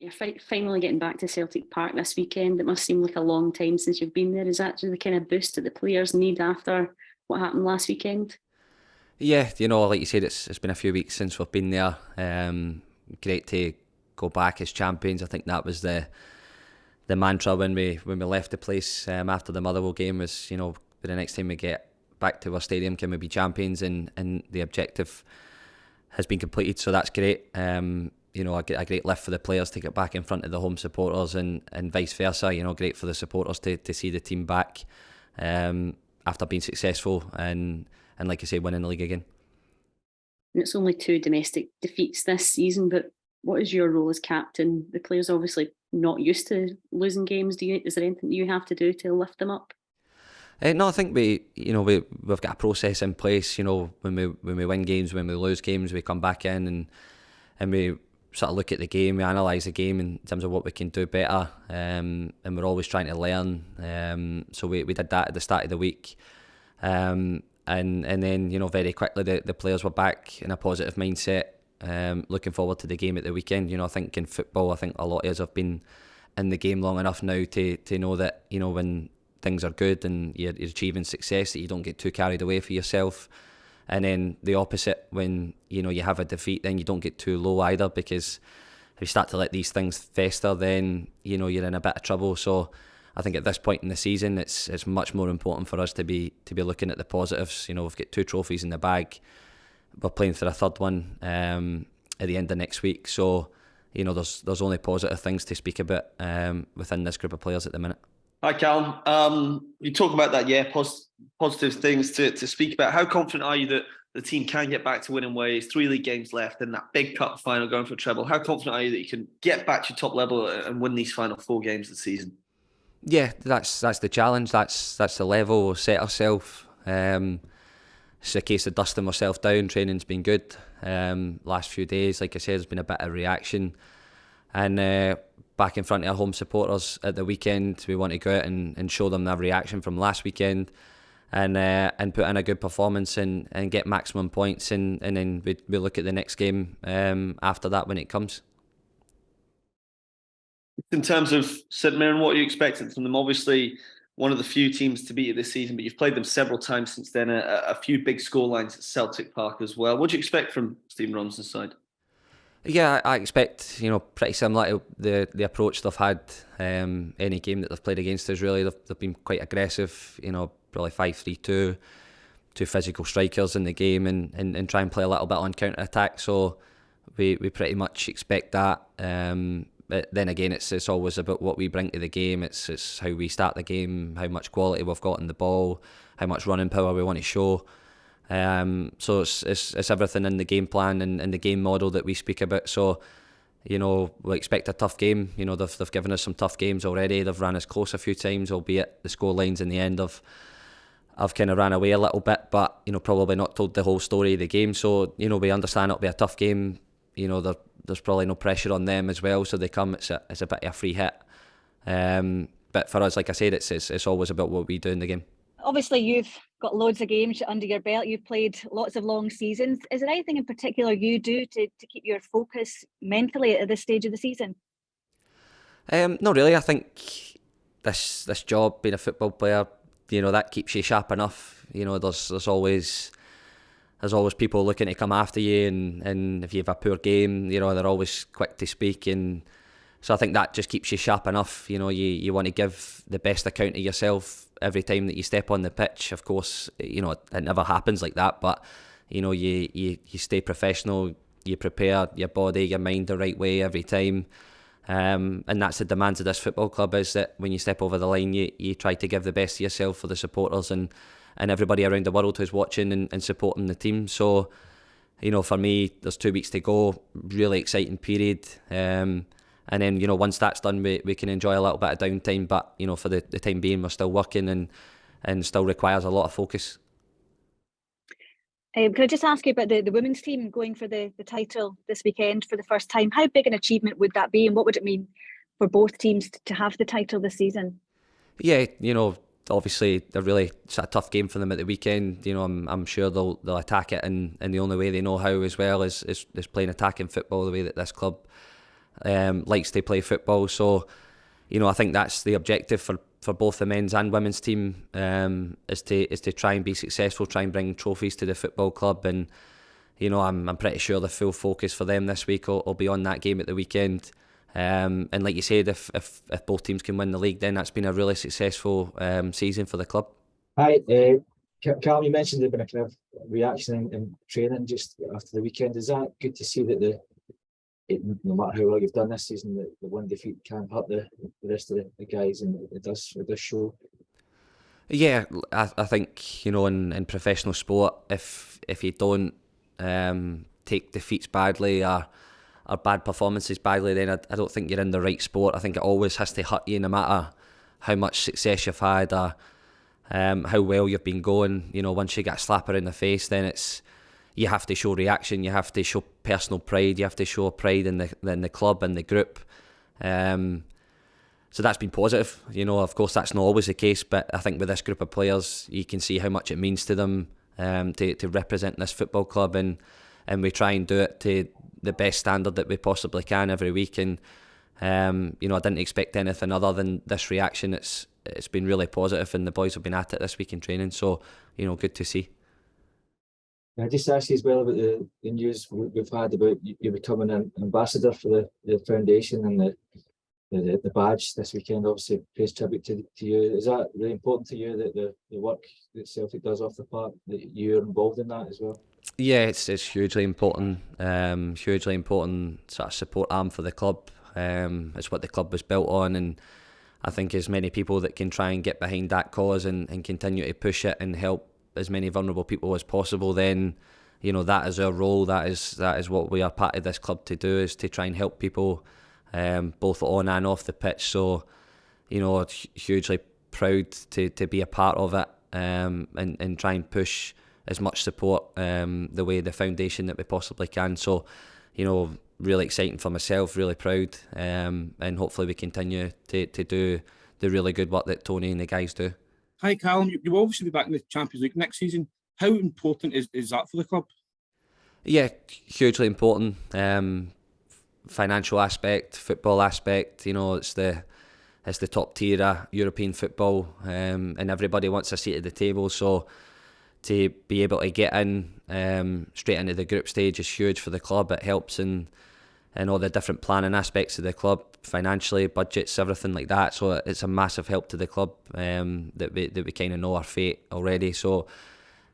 You're finally getting back to Celtic Park this weekend. It must seem like a long time since you've been there. Is that the kind of boost that the players need after what happened last weekend? Yeah, like you said, it's been a few weeks since we've been there. Great to go back as champions. I think that was the mantra when we left the place after the Motherwell game was, the next time we get back to our stadium, can we be champions? And the objective has been completed, so that's great. A great lift for the players to get back in front of the home supporters and vice versa. Great for the supporters to see the team back after being successful and like I say, winning the league again. And it's only two domestic defeats this season, but what is your role as captain? The players obviously not used to losing games. Is there anything you have to do to lift them up? No, I think we've got a process in place. When we win games, when we lose games, we come back in and we sort of look at the game, we analyse the game in terms of what we can do better, and we're always trying to learn. So we did that at the start of the week, and then very quickly the players were back in a positive mindset, looking forward to the game at the weekend. I think in football, I think a lot of us have been in the game long enough now to know that when things are good and you're achieving success, that you don't get too carried away for yourself. And then the opposite, when you have a defeat, then you don't get too low either, because if you start to let these things fester, then you're in a bit of trouble. So I think at this point in the season, it's much more important for us to be looking at the positives. We've got 2 trophies in the bag. We're playing for a third one at the end of next week. So there's only positive things to speak about within this group of players at the minute. Hi, Callum. You talk about that, positive things to speak about. How confident are you that the team can get back to winning ways? 3 league games left and that big cup final going for a treble. How confident are you that you can get back to your top level and win these final 4 games of the season? Yeah, that's the challenge. That's the level we've set ourselves. It's a case of dusting ourselves down. Training's been good. Last few days, like I said, there's been a bit of reaction. And back in front of our home supporters at the weekend, we want to go out and show them the reaction from last weekend, and put in a good performance and get maximum points, and then we look at the next game after that when it comes. In terms of St Mirren, what are you expecting from them? Obviously, one of the few teams to beat you this season, but you've played them several times since then. A few big scorelines at Celtic Park as well. What do you expect from Stephen Robson's side? Yeah, I expect pretty similar to the approach they've had any game that they've played against us. Really, they've been quite aggressive. Probably 5-3-2, 2 physical strikers in the game, and try and play a little bit on counter attack. So we pretty much expect that. But then again, it's always about what we bring to the game. It's how we start the game, how much quality we've got in the ball, how much running power we want to show. So it's everything in the game plan and the game model that we speak about. So we expect a tough game. They've given us some tough games already. They've ran us close a few times, albeit the score lines in the end I've kind of ran away a little bit, but probably not told the whole story of the game. So we understand it'll be a tough game. There's probably no pressure on them as well, so they come. It's a bit of a free hit. But for us, like I said, it's always about what we do in the game. Obviously, you've got loads of games under your belt. You've played lots of long seasons. Is there anything in particular you do to keep your focus mentally at this stage of the season? Not really. I think this job, being a football player, that keeps you sharp enough. There's always people looking to come after you, and if you have a poor game, they're always quick to speak, and so I think that just keeps you sharp enough. You want to give the best account of yourself every time that you step on the pitch. Of course, it never happens like that, but you stay professional, you prepare your body, your mind the right way every time. And that's the demands of this football club, is that when you step over the line, you try to give the best of yourself for the supporters and everybody around the world who's watching and supporting the team. So, for me, there's 2 weeks to go, really exciting period. And then, once that's done, we can enjoy a little bit of downtime. But, for the time being, we're still working and still requires a lot of focus. Could I just ask you about the women's team going for the title this weekend for the first time? How big an achievement would that be, and what would it mean for both teams to have the title this season? Yeah, obviously it's a tough game for them at the weekend. I'm sure they'll attack it in the only way they know how as well is playing attacking football, the way that this club likes to play football. So, I think that's the objective for both the men's and women's team, is to try and be successful, try and bring trophies to the football club. And I'm pretty sure the full focus for them this week will be on that game at the weekend. And like you said, if both teams can win the league, then that's been a really successful season for the club. Hi, Callum, you mentioned there been a kind of reaction in training just after the weekend. Is that good to see that no matter how well you've done this season, the one defeat can't hurt the rest of the guys, and it does show? Yeah, I think in professional sport, if you don't take defeats badly or bad performances badly, then I don't think you're in the right sport. I think it always has to hurt you, no matter how much success you've had or how well you've been going. Once you get a slapper in the face, then you have to show reaction, you have to show personal pride, you have to show pride in the club and the group. So that's been positive. Of course that's not always the case, but I think with this group of players, you can see how much it means to them to represent this football club, and we try and do it to the best standard that we possibly can every week. And I didn't expect anything other than this reaction. It's been really positive, and the boys have been at it this week in training, so good to see. I just asked you as well about the news we've had about you becoming an ambassador for the foundation, and the badge this weekend obviously pays tribute to you. Is that really important to you, that the work that Celtic does off the park, that you're involved in that as well? Yeah, it's hugely important. Hugely important sort of support arm for the club. It's what the club was built on, and I think as many people that can try and get behind that cause and continue to push it and help as many vulnerable people as possible, then that is our role. That is what we are part of this club to do, is to try and help people, both on and off the pitch. So hugely proud to be a part of it, and try and push as much support the way the foundation that we possibly can. So really exciting for myself, really proud, and hopefully we continue to do the really good work that Tony and the guys do. Hi Callum, you'll obviously be back in the Champions League next season. How important is that for the club? Yeah, hugely important. Financial aspect, football aspect, it's the top tier of European football, and everybody wants a seat at the table. So to be able to get in straight into the group stage is huge for the club. It helps in all the different planning aspects of the club, financially, budgets, everything like that. So it's a massive help to the club, that we kind of know our fate already. So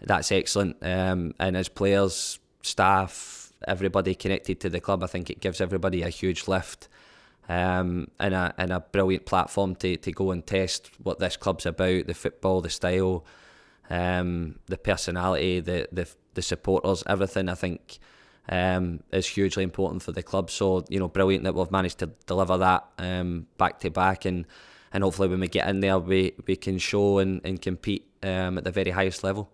that's excellent. And as players, staff, everybody connected to the club, I think it gives everybody a huge lift, and a brilliant platform to go and test what this club's about, the football, the style, the personality, the supporters, everything. I think is hugely important for the club. So brilliant that we've managed to deliver that back to back, and hopefully when we get in there we can show and compete at the very highest level.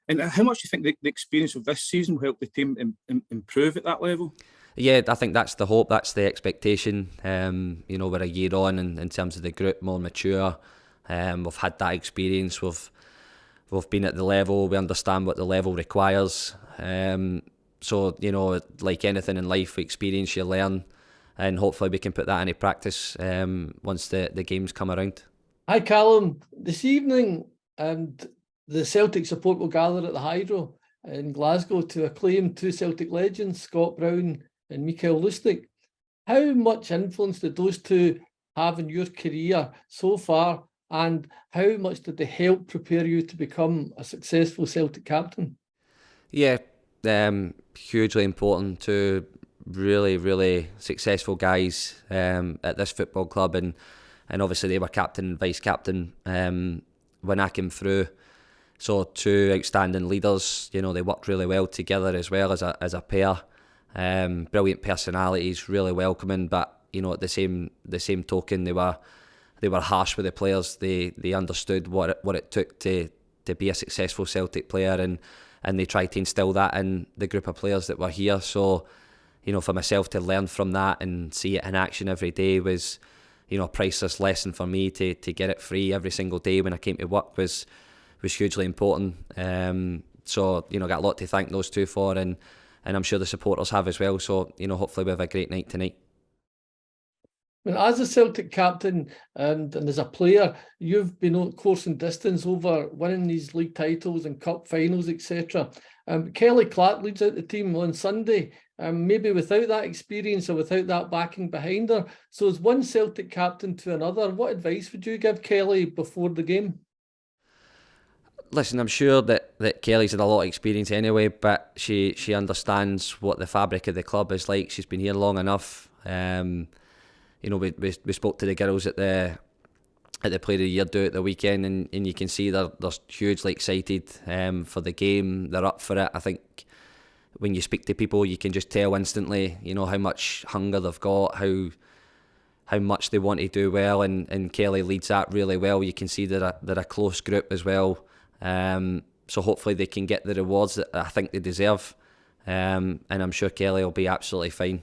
And how much do you think the experience of this season will help the team improve at that level? Yeah, I think that's the hope, that's the expectation. We're a year on in terms of the group, more mature. We've had that experience. We've been at the level. We understand what the level requires. So like anything in life, we experience, you learn, and hopefully we can put that into practice once the games come around. Hi Callum, this evening the Celtic support will gather at the Hydro in Glasgow to acclaim two Celtic legends, Scott Brown and Mikael Lustig. How much influence did those two have in your career so far, and how much did they help prepare you to become a successful Celtic captain? Yeah, hugely important. Two really, really successful guys at this football club, and obviously they were captain and vice captain when I came through. So two outstanding leaders. They worked really well together as well as a pair. Brilliant personalities, really welcoming, but at the same token, they were harsh with the players. They understood what it took to be a successful Celtic player, and they tried to instill that in the group of players that were here. So, for myself to learn from that and see it in action every day was, a priceless lesson for me. To get it free every single day when I came to work was hugely important. So, got a lot to thank those two for, and I'm sure the supporters have as well. So, you know, hopefully we have a great night tonight. As a Celtic captain and as a player, you've been on course and distance over winning these league titles and cup finals, etc. Kelly Clark leads out the team on Sunday, maybe without that experience or without that backing behind her. So as one Celtic captain to another, what advice would you give Kelly before the game? Listen, I'm sure that Kelly's had a lot of experience anyway, but she understands what the fabric of the club is like. She's been here long enough. You know, we spoke to the girls at the Player of the Year do at the weekend, and you can see they're hugely excited for the game. They're up for it. I think when you speak to people, you can just tell instantly, you know, how much hunger they've got, how much they want to do well, and Kelly leads that really well. You can see they're a close group as well. So hopefully they can get the rewards that I think they deserve. And I'm sure Kelly will be absolutely fine.